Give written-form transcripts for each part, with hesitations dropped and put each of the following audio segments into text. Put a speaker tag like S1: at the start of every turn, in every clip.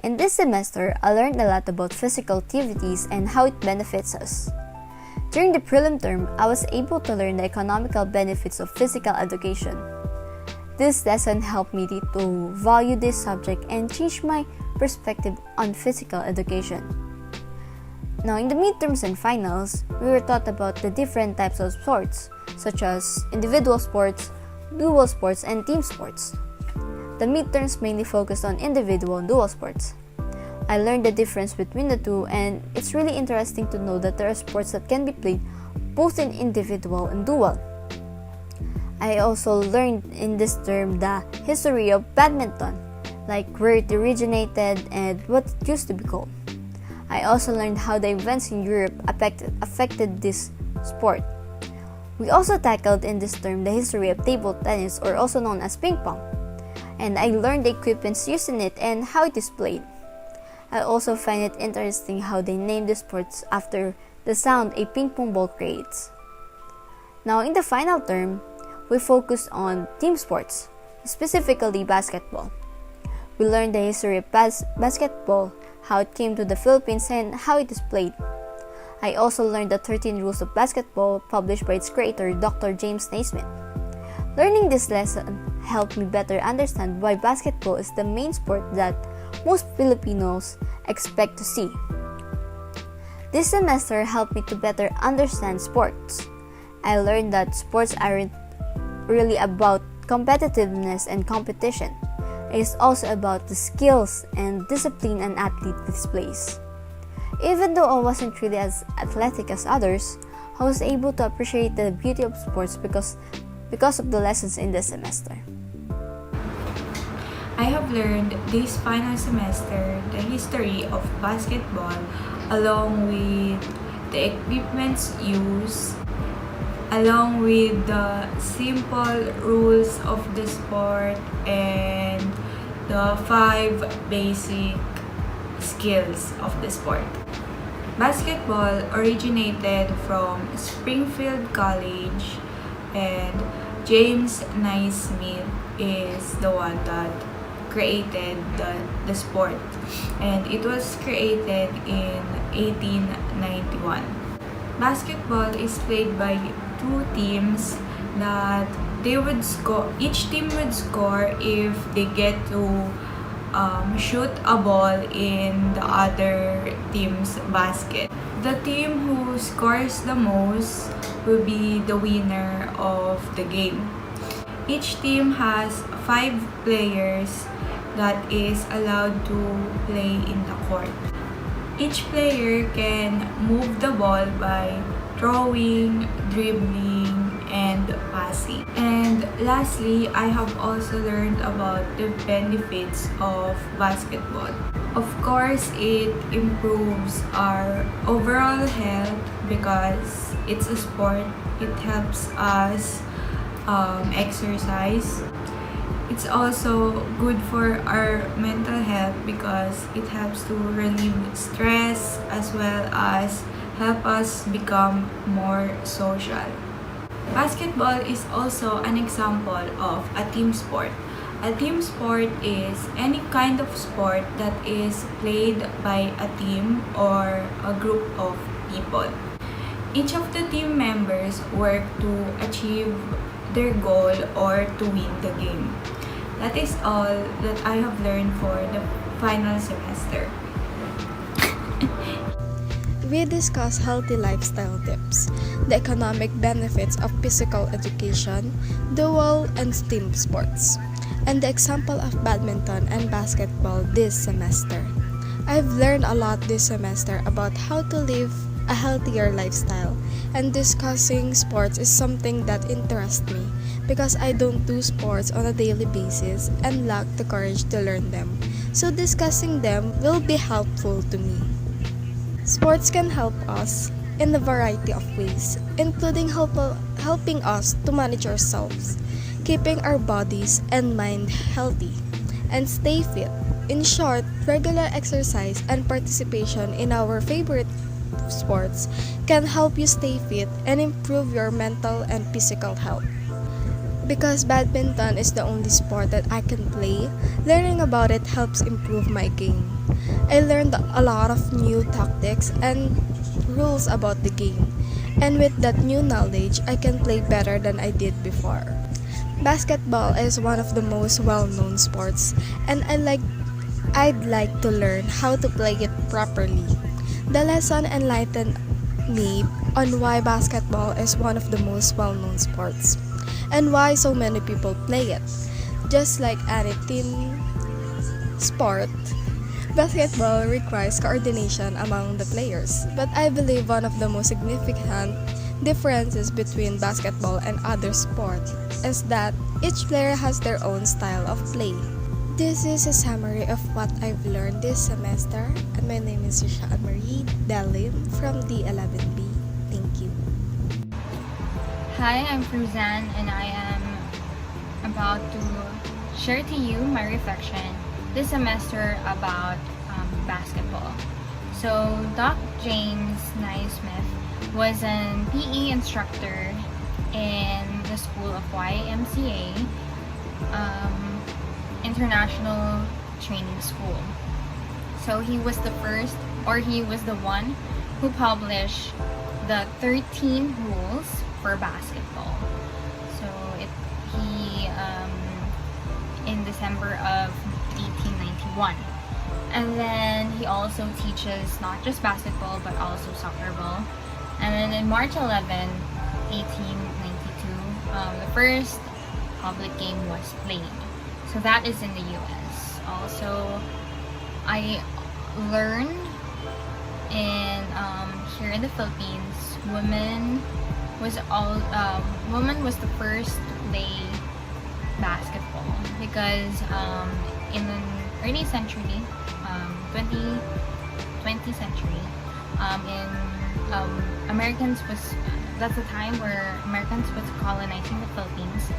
S1: In this semester, I learned a lot about physical activities and how it benefits us. During the prelim term, I was able to learn the economical benefits of physical education. This lesson helped me to value this subject and change my perspective on physical education. Now, in the midterms and finals, we were taught about the different types of sports, such as individual sports, dual sports, and team sports. The midterms mainly focused on individual and dual sports. I learned the difference between the two, and it's really interesting to know that there are sports that can be played both in individual and dual. I also learned in this term the history of badminton, like where it originated and what it used to be called. I also learned how the events in Europe affected this sport. We also tackled in this term the history of table tennis, or also known as ping pong, and I learned the equipments used in it and how it is played. I also find it interesting how they name the sports after the sound a ping pong ball creates. Now, in the final term, we focused on team sports, specifically basketball. We learned the history of basketball, how it came to the Philippines, and how it is played. I also learned the 13 rules of basketball published by its creator, Dr. James Naismith. Learning this lesson helped me better understand why basketball is the main sport that most Filipinos expect to see. This semester helped me to better understand sports. I learned that sports aren't really about competitiveness and competition. It is also about the skills and discipline an athlete displays. Even though I wasn't really as athletic as others, I was able to appreciate the beauty of sports because of the lessons in this semester.
S2: I have learned this final semester the history of basketball along with the equipments used, along with the simple rules of the sport and the 5 basic skills of the sport. Basketball originated from Springfield College, and James Naismith is the one that created the sport, and it was created in 1891. Basketball is played by 2 teams that each team would score if they get to shoot a ball in the other team's basket. The team who scores the most will be the winner of the game. Each team has 5 players that is allowed to play in the court. Each player can move the ball by throwing, dribbling, and passing. And lastly, I have also learned about the benefits of basketball. Of course, it improves our overall health because it's a sport. It helps us exercise. It's also good for our mental health because it helps to relieve stress as well as help us become more social. Basketball is also an example of a team sport. A team sport is any kind of sport that is played by a team or a group of people. Each of the team members work to achieve their goal or to win the game. That is all that I have learned for the final semester.
S3: We discuss healthy lifestyle tips, the economic benefits of physical education, dual and team sports, and the example of badminton and basketball this semester. I've learned a lot this semester about how to live a healthier lifestyle, and discussing sports is something that interests me because I don't do sports on a daily basis and lack the courage to learn them. So discussing them will be helpful to me. Sports can help us in a variety of ways, including helping us to manage ourselves, keeping our bodies and mind healthy, and stay fit. In short, regular exercise and participation in our favorite sports can help you stay fit and improve your mental and physical health. Because badminton is the only sport that I can play, learning about it helps improve my game. I learned a lot of new tactics and rules about the game, and with that new knowledge, I can play better than I did before. Basketball is one of the most well-known sports, and I'd like to learn how to play it properly. The lesson enlightened me on why basketball is one of the most well-known sports and why so many people play it. Just like any team sport, basketball requires coordination among the players. But I believe one of the most significant differences between basketball and other sports is that each player has their own style of play. This is a summary of what I've learned this semester, and my name is Trisha Marie Delim from D11B. Thank you.
S4: Hi, I'm Fruzan, and I am about to share to you my reflection this semester about basketball. So, Doc James Naismith was an PE instructor in the school of YMCA International Training School. So he was the first, or he was the one who published the 13 rules for basketball. So he in December of 1891. And then he also teaches not just basketball but also soccer ball. And then in March 11, 1892, the first public game was played. So that is in the US. Also, I learned here in the Philippines, women was the first to play basketball because in the early century, 20th century, Americans that's the time where Americans was colonizing the Philippines.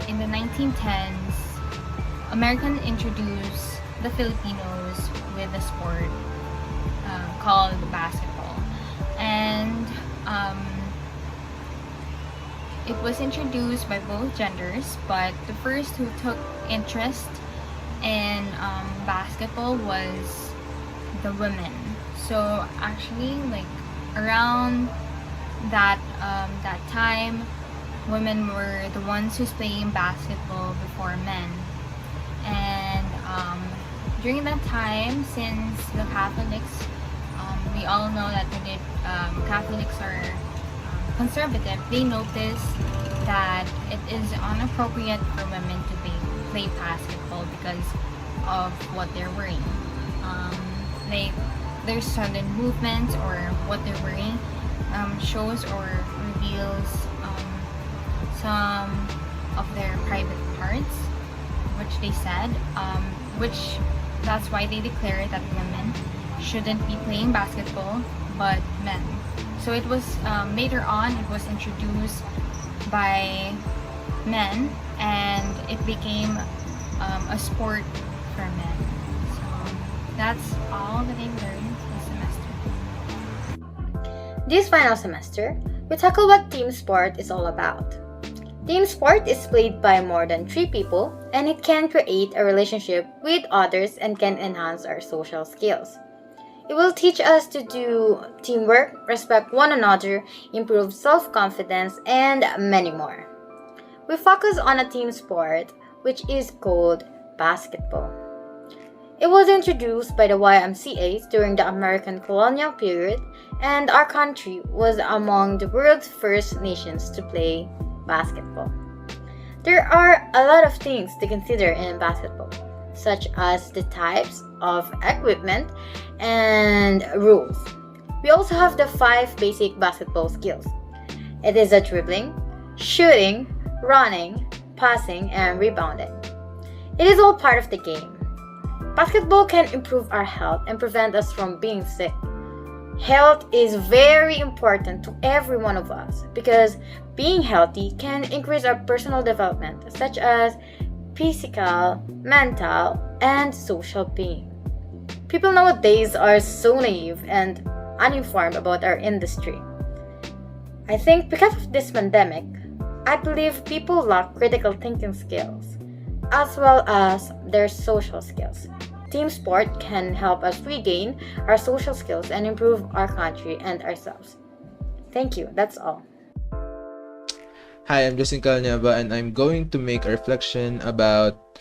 S4: In the 1910s, Americans introduced the Filipinos with a sport called basketball, and it was introduced by both genders, but the first who took interest in basketball was the women. So actually, like around that time, women were the ones who's playing basketball before men. And during that time, since the Catholics, we all know that Catholics are conservative, they noticed that it is inappropriate for women to play basketball because of what they're wearing. Their sudden movements or what they're wearing shows or reveals some of their private parts, which they said, which that's why they declared that women shouldn't be playing basketball but men. So it was later on it was introduced by men and it became a sport for men. So that's all that I learned this semester.
S5: This final semester, we tackle what team sport is all about. Team sport is played by more than 3 people and it can create a relationship with others and can enhance our social skills. It will teach us to do teamwork, respect one another, improve self-confidence, and many more. We focus on a team sport which is called basketball. It was introduced by the YMCAs during the American colonial period, and our country was among the world's first nations to play basketball. There are a lot of things to consider in basketball, such as the types of equipment and rules. We also have the 5 basic basketball skills. It is a dribbling, shooting, running, passing, and rebounding. It is all part of the game. Basketball can improve our health and prevent us from being sick. Health is very important to every one of us because being healthy can increase our personal development, such as physical, mental, and social being. People nowadays are so naive and uninformed about our industry. I think because of this pandemic, I believe people lack critical thinking skills, as well as their social skills. Team sport can help us regain our social skills and improve our country and ourselves. Thank you, that's all.
S6: Hi, I'm Nieva, and I'm going to make a reflection about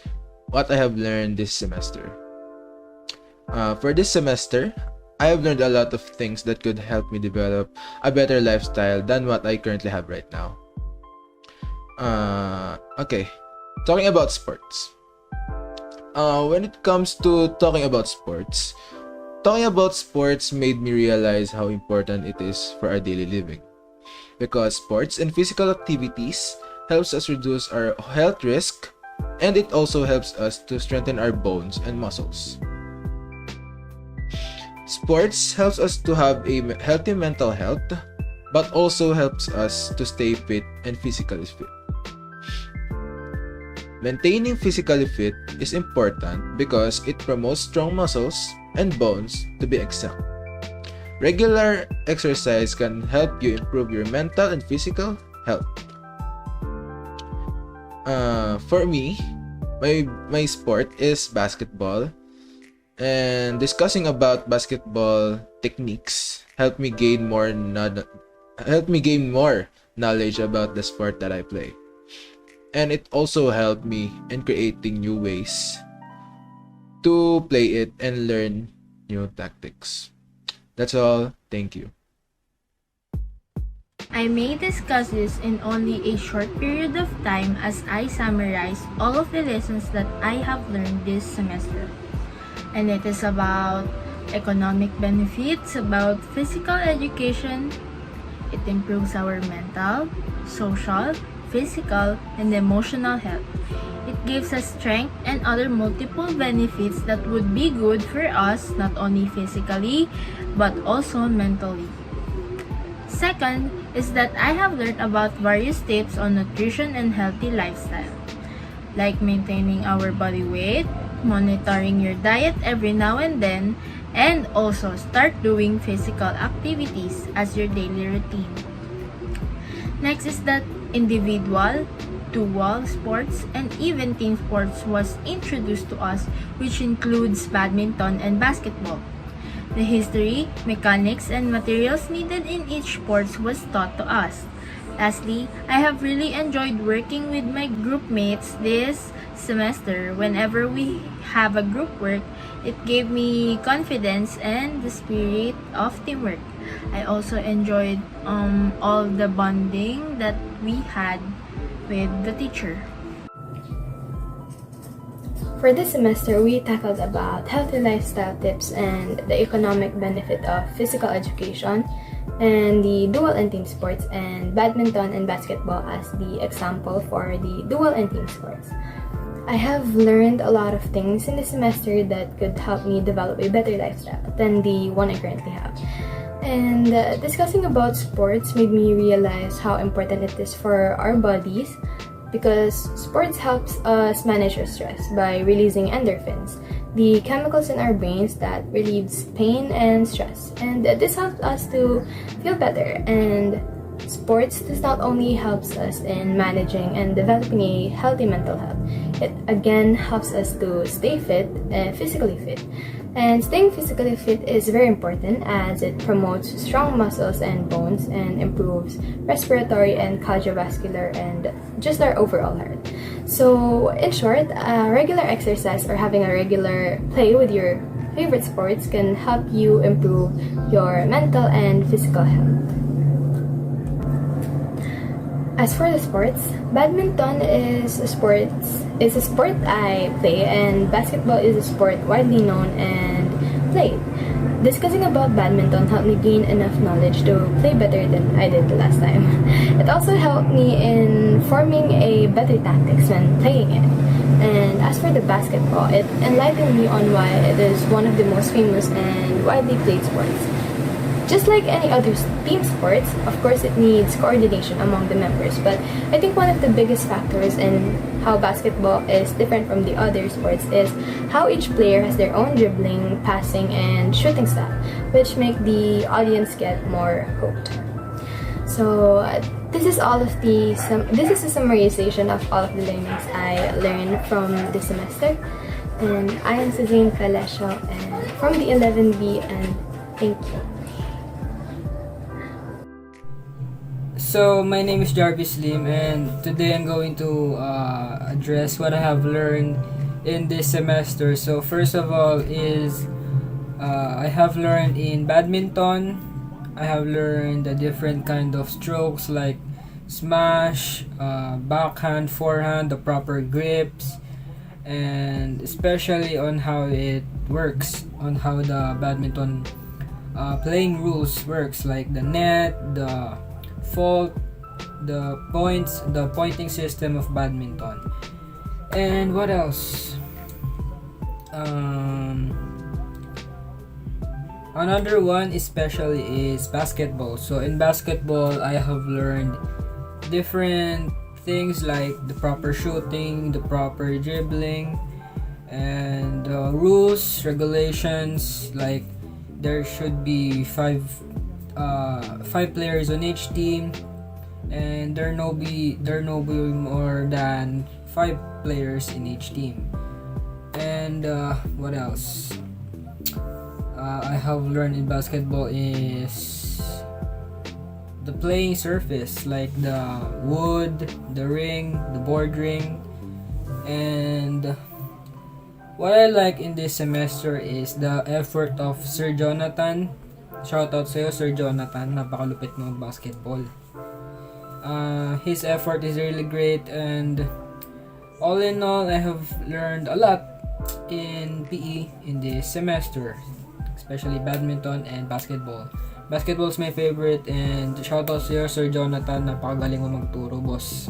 S6: what I have learned this semester. For this semester, I have learned a lot of things that could help me develop a better lifestyle than what I currently have right now. Okay, talking about sports. When it comes to talking about sports made me realize how important it is for our daily living. Because sports and physical activities helps us reduce our health risk, and it also helps us to strengthen our bones and muscles. Sports helps us to have a healthy mental health, but also helps us to stay fit and physically fit. Maintaining physically fit is important because it promotes strong muscles and bones to be exact. Regular exercise can help you improve your mental and physical health. For me, my sport is basketball, and discussing about basketball techniques helped me gain more knowledge about the sport that I play. And it also helped me in creating new ways to play it and learn new tactics. That's all. Thank you.
S7: I may discuss this in only a short period of time as I summarize all of the lessons that I have learned this semester. And it is about economic benefits, about physical education. It improves our mental, social, physical, and emotional health. It gives us strength and other multiple benefits that would be good for us not only physically but also mentally. Second is that I have learned about various tips on nutrition and healthy lifestyle, like maintaining our body weight, monitoring your diet every now and then, and also start doing physical activities as your daily routine. Next is that individual, dual sports, and even team sports was introduced to us, which includes badminton and basketball. The history, mechanics, and materials needed in each sport was taught to us. Lastly, I have really enjoyed working with my group mates this semester. Whenever we have a group work, it gave me confidence and the spirit of teamwork. I also enjoyed all the bonding that we had with the teacher.
S8: For this semester, we tackled about healthy lifestyle tips and the economic benefit of physical education, and the dual and team sports, and badminton and basketball as the example for the dual and team sports. I have learned a lot of things in this semester that could help me develop a better lifestyle than the one I currently have. And discussing about sports made me realize how important it is for our bodies, because sports helps us manage our stress by releasing endorphins, the chemicals in our brains that relieves pain and stress. And this helps us to feel better. And sports does not only helps us in managing and developing a healthy mental health, it again helps us to stay fit and physically fit. And staying physically fit is very important as it promotes strong muscles and bones and improves respiratory and cardiovascular and just our overall health. So in short, regular exercise or having a regular play with your favorite sports can help you improve your mental and physical health. As for the sports, badminton is a sport I play, and basketball is a sport widely known and played. Discussing about badminton helped me gain enough knowledge to play better than I did the last time. It also helped me in forming a better tactics when playing it. And as for the basketball, it enlightened me on why it is one of the most famous and widely played sports. Just like any other team sports, of course it needs coordination among the members, but I think one of the biggest factors in how basketball is different from the other sports is how each player has their own dribbling, passing, and shooting style, which make the audience get more hooked. So this is a summarization of all of the learnings I learned from this semester. And I am Suzanne Denise and from the 11B, and thank you.
S9: So my name is Jarvis Lim, and today I'm going to address what I have learned in this semester. So first of all is I have learned in badminton. I have learned the different kind of strokes like smash, backhand, forehand, the proper grips, and especially on how it works, on how the badminton playing rules works, like the net, the fault, the points, the pointing system of badminton. And what else? Another one especially is basketball. So in basketball, I have learned different things like the proper shooting, the proper dribbling, and rules, regulations, like there should be five players on each team, and there no be more than 5 players in each team. And what else I have learned in basketball is the playing surface, like the wood, the ring, the board ring. And what I like in this semester is the effort of Sir Jonathan. Shoutout sa'yo, Sir Jonathan. Napakalupit mo basketball. His effort is really great, and all in all, I have learned a lot in PE in this semester, especially badminton and basketball. Basketball is my favorite, and shoutout sa'yo, Sir Jonathan. Napakagaling mo magturo, boss.